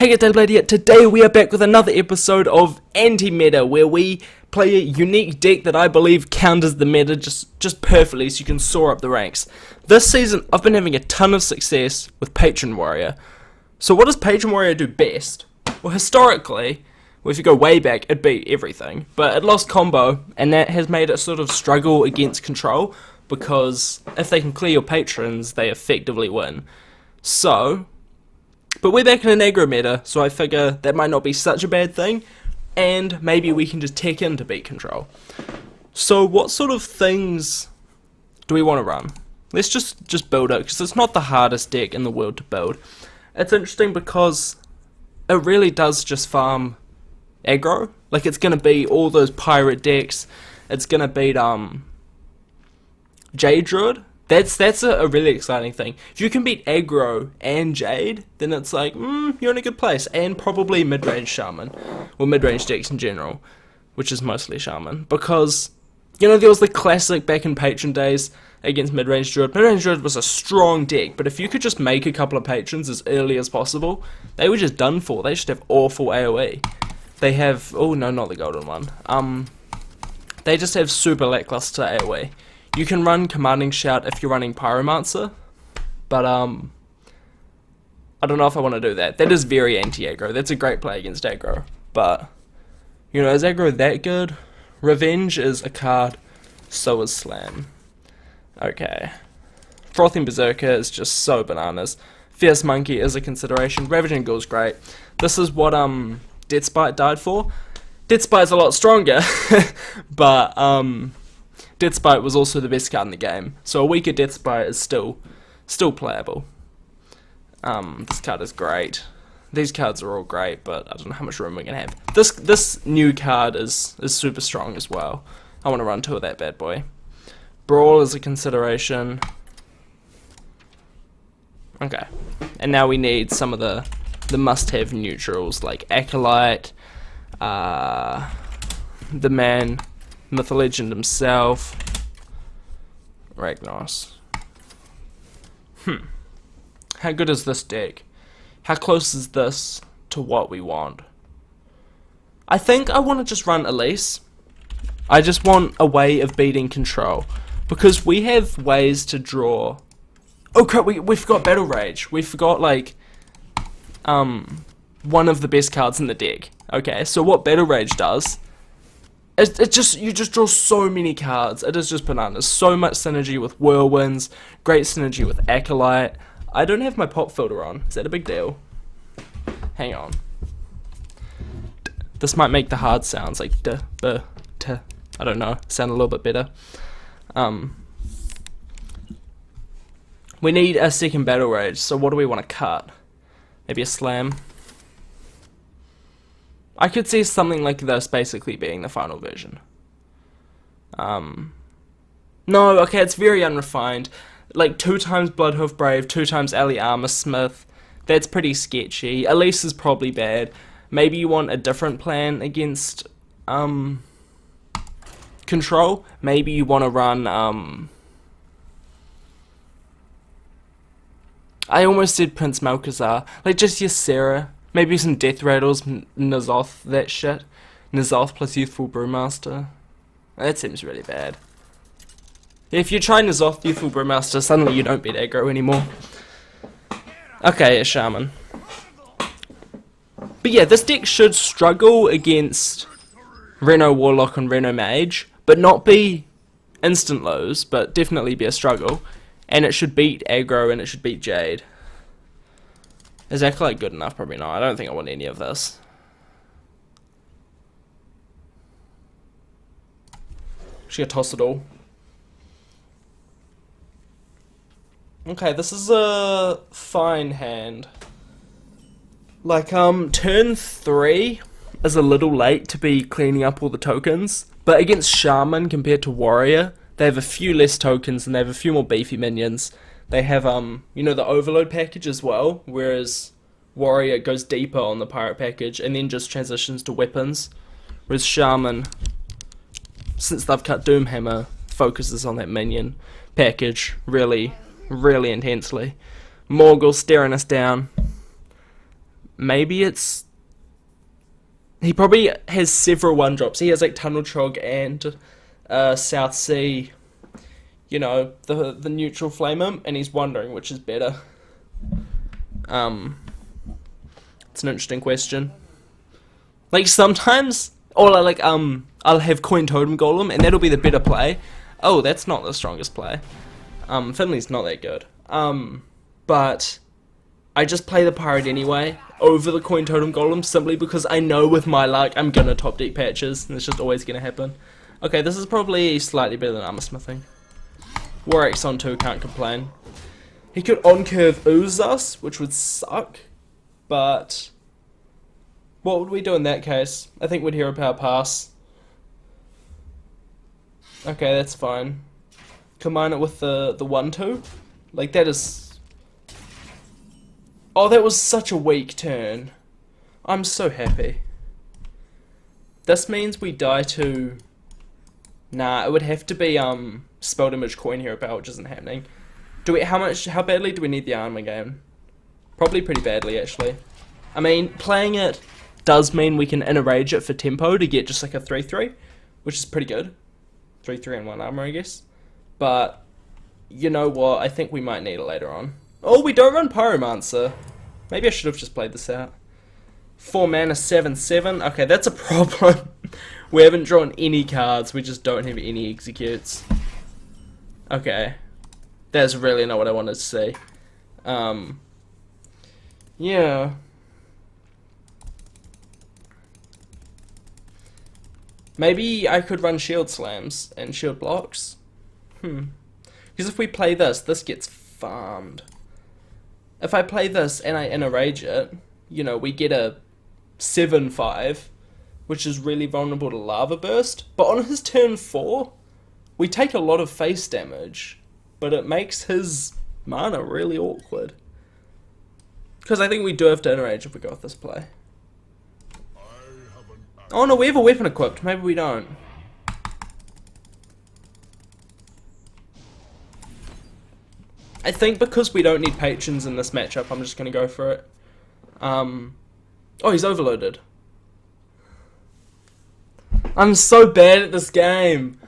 Hey guys, Lady. Today we are back with another episode of Anti-Meta, where we play a unique deck that I believe counters the meta just perfectly so you can soar up the ranks. This season I've been having a ton of success with Patron Warrior. So what does Patron Warrior do best? Well, historically, if you go way back, it beat everything, but it lost combo, and that has made it sort of struggle against control, because if they can clear your patrons, they effectively win. But we're back in an aggro meta, so I figure that might not be such a bad thing, and maybe we can just tech in to beat control. So what sort of things do we want to run? Let's just build it, because it's not the hardest deck in the world to build. It's interesting because it really does just farm aggro. Like, it's going to be all those pirate decks. It's going to beat Jade Druid. That's a really exciting thing. If you can beat aggro and Jade, then it's like, you're in a good place. And probably mid-range Shaman, or mid-range decks in general, which is mostly Shaman. Because, you know, there was the classic back in Patron days against mid-range Druid. Mid-range Druid was a strong deck, but if you could just make a couple of patrons as early as possible, they were just done for. They should have awful AoE. They have, oh no, not the golden one. They just have super lackluster AoE. You can run Commanding Shout if you're running Pyromancer, but I don't know if I want to do that. That is very anti-aggro. That's a great play against aggro, but, you know, is aggro that good? Revenge is a card, so is Slam. Okay. Frothing Berserker is just so bananas. Fierce Monkey is a consideration. Ravaging Ghoul is great. This is what Deathspite died for. Deathspite's a lot stronger, but Deathspite was also the best card in the game, so a weaker Deathspite is still playable. This card is great. These cards are all great, but I don't know how much room we're gonna have. This new card is super strong as well. I want to run two of that bad boy. Brawl is a consideration. Okay, and now we need some of the must-have neutrals like Acolyte, the man. Mytholegend himself. Ragnos. How good is this deck? How close is this to what we want? I think I want to just run Elise. I just want a way of beating control. Because we have ways to draw... Oh crap, we forgot Battle Rage. We forgot, like, one of the best cards in the deck. Okay, so what Battle Rage does... you just draw so many cards. It is just bananas. So much synergy with Whirlwinds, great synergy with Acolyte. I don't have my pop filter on. Is that a big deal? Hang on. This might make the hard sounds like d, b, t. I don't know. Sound a little bit better. We need a second Battle Rage. So what do we want to cut? Maybe a Slam. I could see something like this basically being the final version. No, okay, it's very unrefined. Like 2 times Bloodhoof Brave, 2 times Alley Armor Smith. That's pretty sketchy. Elise is probably bad. Maybe you want a different plan against control. Maybe you want to run I almost said Prince Malkazar. Like just your Sarah. Maybe some Death Rattles, N'Zoth, that shit. N'Zoth plus Youthful Brewmaster. That seems really bad. If you try N'Zoth, Youthful Brewmaster, suddenly you don't beat aggro anymore. Okay, a Shaman. But yeah, this deck should struggle against Reno Warlock and Reno Mage, but not be instant lows, but definitely be a struggle. And it should beat aggro and it should beat Jade. Is Acolyte good enough? Probably not. I don't think I want any of this. Just gonna toss it all. Okay, this is a fine hand. Like, turn 3 is a little late to be cleaning up all the tokens, but against Shaman compared to Warrior, they have a few less tokens and they have a few more beefy minions. They have, you know, the Overload package as well, whereas Warrior goes deeper on the Pirate package and then just transitions to weapons. Whereas Shaman, since they've cut Doomhammer, focuses on that minion package really, really intensely. Morgul staring us down. maybe it's... He probably has several 1-drops. He has like Tunnel Trog and South Sea, you know, the neutral Flame Imp, and he's wondering which is better. It's an interesting question. Like sometimes, or like I'll have Coin Totem Golem, and that'll be the better play. Oh, that's not the strongest play. Finley's not that good. But I just play the Pirate anyway over the Coin Totem Golem simply because I know with my luck I'm gonna top deck patches, and it's just always gonna happen. Okay, this is probably slightly better than Armor Smithing. War Axe on 2, can't complain. He could on-curve ooze us, which would suck, but what would we do in that case? I think we'd Hero Power Pass. Okay, that's fine. Combine it with the 1-2. Like, that is... Oh, that was such a weak turn. I'm so happy. This means we die to... Nah, it would have to be Spell Damage Coin Hero Power, which isn't happening. Do we? How badly do we need the armor game? Probably pretty badly, actually. I mean, playing it does mean we can enrage it for tempo to get just like a 3-3, which is pretty good. 3-3 and 1 armor, I guess. But you know what? I think we might need it later on. Oh, we don't run Pyromancer. Maybe I should have just played this out. 4 mana, 7/7. Okay, that's a problem. We haven't drawn any cards. We just don't have any executes. Okay. That's really not what I wanted to see. Yeah. Maybe I could run Shield Slams and Shield Blocks. Because if we play this gets farmed. If I play this and I enrage it, you know, we get a 7/5, which is really vulnerable to Lava Burst. But on his turn 4, we take a lot of face damage. But it makes his mana really awkward. Because I think we do have to enrage if we go with this play. Oh no, we have a weapon equipped. Maybe we don't. I think because we don't need patrons in this matchup, I'm just going to go for it. Oh, he's overloaded. I'm so bad at this game.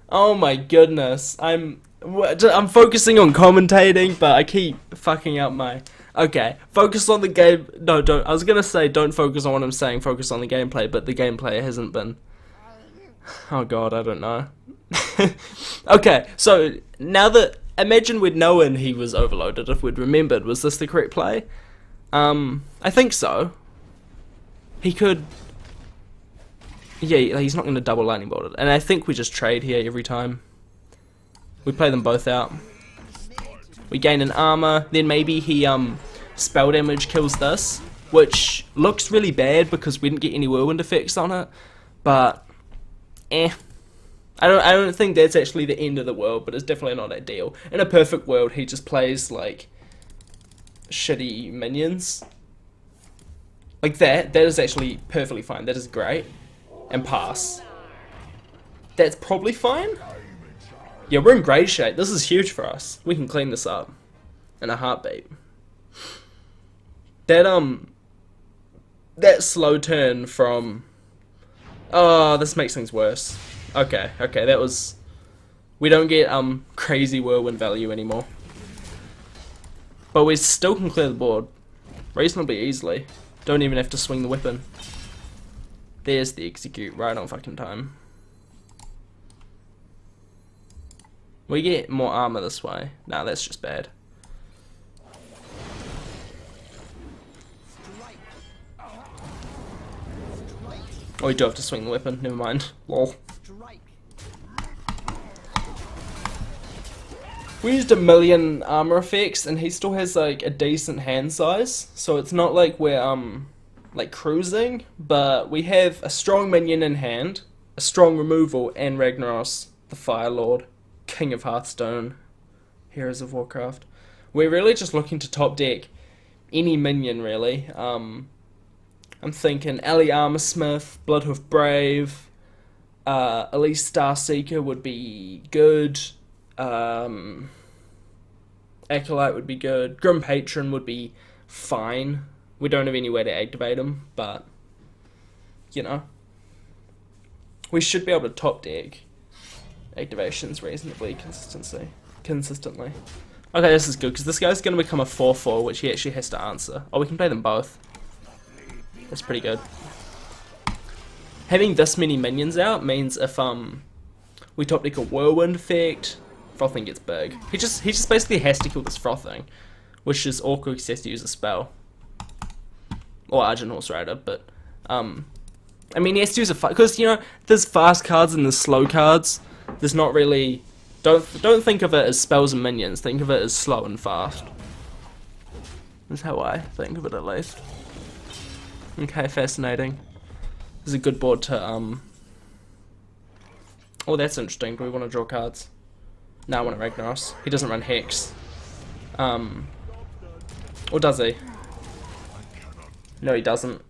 Oh my goodness. I'm focusing on commentating, but I keep fucking up my... Okay, focus on the game... No, don't. I was gonna say don't focus on what I'm saying, focus on the gameplay, but the gameplay hasn't been... Oh god, I don't know. Okay, so now that... Imagine we'd known he was overloaded if we'd remembered. Was this the correct play? I think so. He could... Yeah, he's not going to double lightning bolt it. And I think we just trade here every time. We play them both out. We gain an armor, then maybe he spell damage kills this, which looks really bad because we didn't get any whirlwind effects on it. But I don't think that's actually the end of the world, but it's definitely not ideal. In a perfect world, he just plays like shitty minions. Like that is actually perfectly fine. That is great. And pass. That's probably fine. Yeah, we're in great shape. This is huge for us. We can clean this up in a heartbeat. That slow turn from... Oh, this makes things worse. Okay, that was... We don't get crazy whirlwind value anymore. But we still can clear the board reasonably easily. Don't even have to swing the weapon. There's the execute right on fucking time. We get more armor this way. Nah, that's just bad. Oh, we do have to swing the weapon. Never mind. Lol. We used 1 million armor effects, and he still has like a decent hand size. So it's not like we're like cruising, but we have a strong minion in hand, a strong removal, and Ragnaros, the Fire Lord, King of Hearthstone, Heroes of Warcraft. We're really just looking to top deck any minion, really. I'm thinking Ellie Armorsmith, Bloodhoof Brave, Elise Starseeker would be good, Acolyte would be good, Grim Patron would be fine. We don't have any way to activate him, but, you know, we should be able to top deck activations reasonably consistently. Okay, this is good, because this guy's going to become a 4-4, which he actually has to answer. Oh, we can play them both. That's pretty good. Having this many minions out means if we top deck a whirlwind effect, frothing gets big. He just basically has to kill this frothing, which is awkward because he has to use a spell. Or Argent Horse Rider, but I mean he has to use a because you know there's fast cards and there's slow cards. There's not really don't think of it as spells and minions. Think of it as slow and fast. That's how I think of it at least. Okay, fascinating. This is a good board to oh, that's interesting. Do we want to draw cards? No, I want to Ragnaros. He doesn't run Hex. Or does he? No, he doesn't.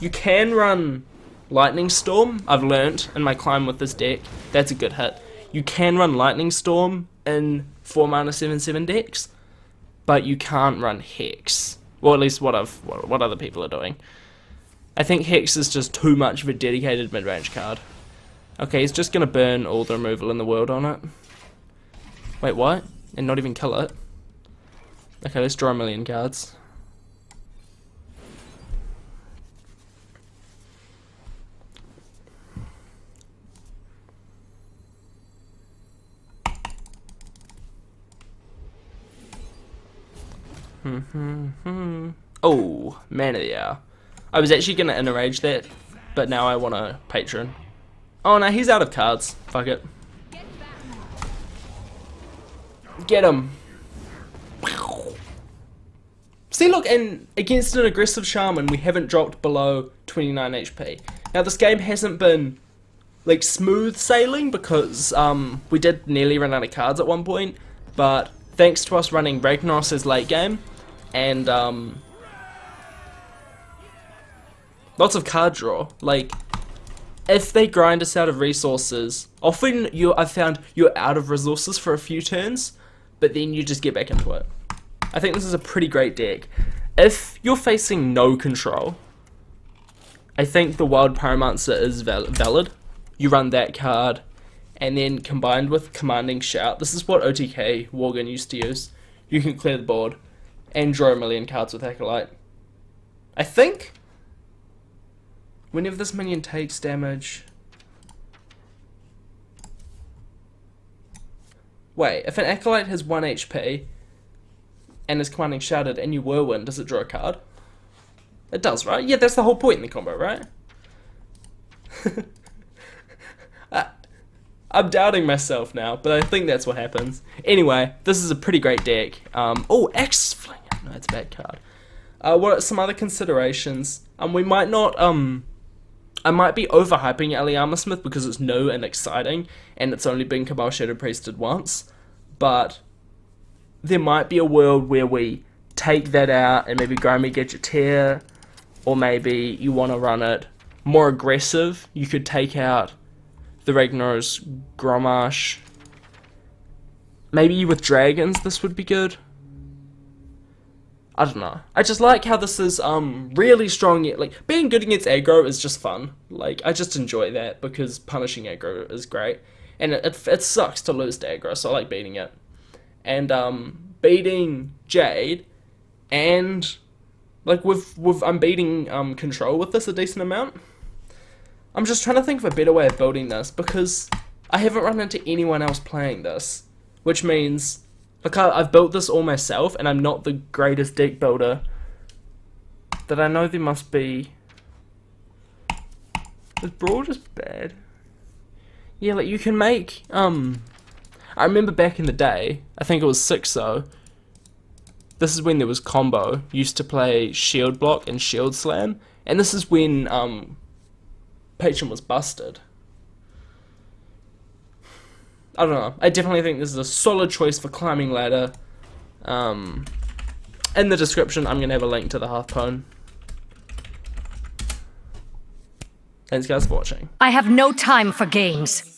You can run Lightning Storm. I've learnt in my climb with this deck. That's a good hit. You can run Lightning Storm in 4 mana 7/7 decks, but you can't run Hex. Well, at least what other people are doing. I think Hex is just too much of a dedicated mid-range card. Okay, he's just gonna burn all the removal in the world on it. Wait, what? And not even kill it? Okay, let's draw a million cards. Oh, man of the hour. I was actually gonna enrage that, but now I want a Patron. Oh no, he's out of cards. Fuck it. Get him. See, look, and against an aggressive Shaman, we haven't dropped below 29 HP. Now, this game hasn't been, like, smooth sailing because we did nearly run out of cards at one point, but thanks to us running Ragnaros as late game, and lots of card draw. Like, if they grind us out of resources, often I've found you're out of resources for a few turns, but then you just get back into it. I think this is a pretty great deck. If you're facing no control, I think the Wild Pyromancer is valid. You run that card, and then combined with Commanding Shout, this is what OTK Worgen used to use. You can clear the board and draw a million cards with Acolyte. I think whenever this minion takes damage... Wait, if an Acolyte has 1 HP and is Commanding Shouted and you Whirlwind, does it draw a card? It does, right? Yeah, that's the whole point in the combo, right? I'm doubting myself now, but I think that's what happens. Anyway, this is a pretty great deck. Oh, Axe Fling. No, it's a bad card. What are some other considerations? We might not... I might be overhyping Aliyama Smith because it's new and exciting, and it's only been Cabal Shadow Priested once, but there might be a world where we take that out and maybe Grimy Gadgeteer, or maybe you want to run it more aggressive. You could take out the Ragnaros Grommash. Maybe with dragons this would be good. I don't know. I just like how this is really strong. Like, being good against aggro is just fun. Like, I just enjoy that because punishing aggro is great. And it sucks to lose to aggro, so I like beating it. And beating Jade, and like I'm beating Control with this a decent amount. I'm just trying to think of a better way of building this because I haven't run into anyone else playing this, which means... Like, I've built this all myself, and I'm not the greatest deck builder, that I know there must be... Is Brawl just bad? Yeah, like, you can make, I remember back in the day, I think it was 6-0, this is when there was combo, used to play Shield Block and Shield Slam, and this is when, Patron was busted. I don't know. I definitely think this is a solid choice for climbing ladder. In the description, I'm going to have a link to the Hearthstone. Thanks guys for watching. I have no time for games.